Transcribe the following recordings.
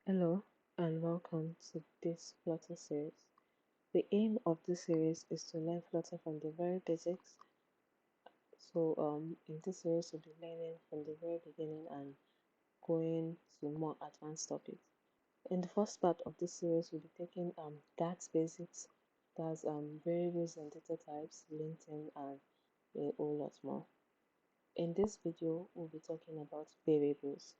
Hello and welcome to this Flutter series. The aim of this series is to learn Flutter from the very basics. In this series we'll be learning from the very beginning and going to more advanced topics. In the first part of this series we'll be taking that's basics, that's variables and data types, linting and a whole lot more. In this video we'll be talking about variables.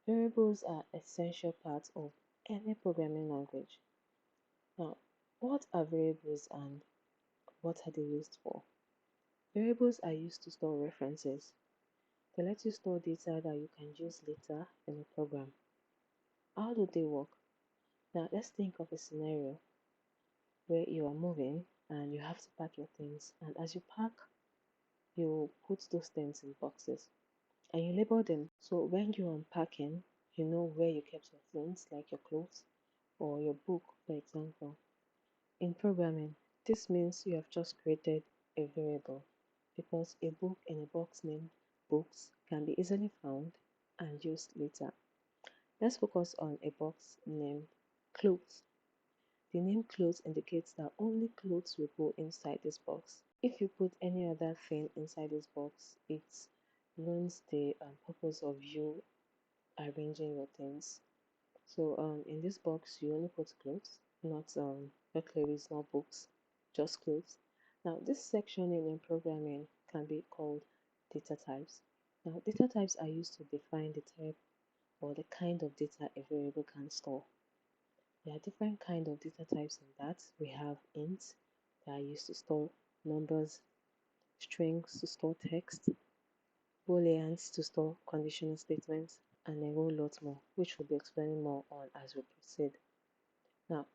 Variables are essential parts of any programming language. Now, what are variables and what are they used for? Variables are used to store references. They let you store data that you can use later in a program. How do they work? Now, let's think of a scenario where you are moving and you have to pack your things. And as you pack, you put those things in boxes and you label them. So when you're unpacking, you know where you kept your things, like your clothes or your book, for example. In programming, this means you have just created a variable because a book in a box named books can be easily found and used later. Let's focus on a box named clothes. The name clothes indicates that only clothes will go inside this box. If you put any other thing inside this box, it ruins the purpose of you arranging your things. In this box, you only put clothes, not clothes, not books, just clothes. Now, this section in programming can be called data types. Now, data types are used to define the type or the kind of data a variable can store. There are different kinds of data types in that. We have ints that are used to store numbers, strings to store text, booleans to store conditional statements, and a whole lot more, which we'll be explaining more on as we proceed. Now,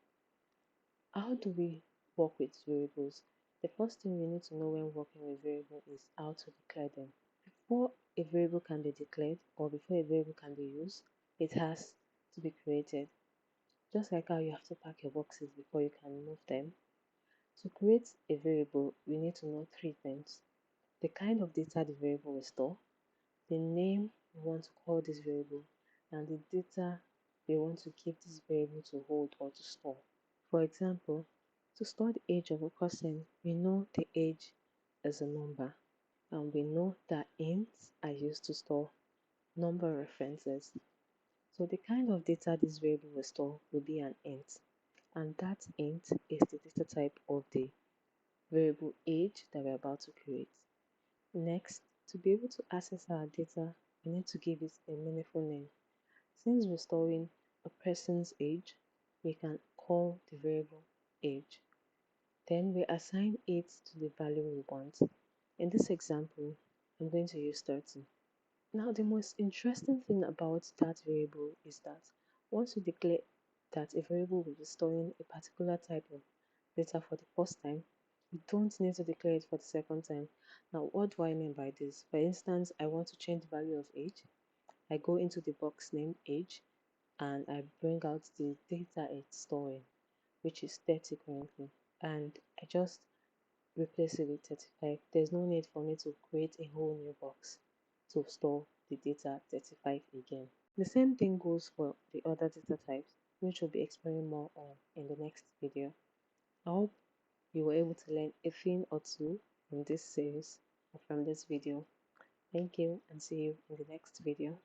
how do we work with variables? The first thing we need to know when working with variables is how to declare them. Before a variable can be declared or before a variable can be used, it has to be created. Just like how you have to pack your boxes before you can move them. To create a variable, we need to know three things. The kind of data the variable will store, the name we want to call this variable, and the data we want to give this variable to hold or to store. For example, to store the age of a person, we know the age is a number, and we know that ints are used to store number references. So the kind of data this variable will store will be an int, and that int is the data type of the variable age that we're about to create. Next, to be able to access our data, we need to give it a meaningful name. Since we're storing a person's age, we can call the variable age. Then we assign it to the value we want. In this example, I'm going to use 30. Now, the most interesting thing about that variable is that once you declare that a variable will be storing a particular type of data for the first time, you don't need to declare it for the second time. Now, what do I mean by this? For instance, I want to change the value of age. I go into the box named age and I bring out the data it's storing, which is 30 currently, and I just replace it with 35. There's no need for me to create a whole new box to store the data 35 again. The same thing goes for the other data types, which we'll be exploring more on in the next video. I hope you were able to learn a thing or two from this series or from this video. Thank you and see you in the next video.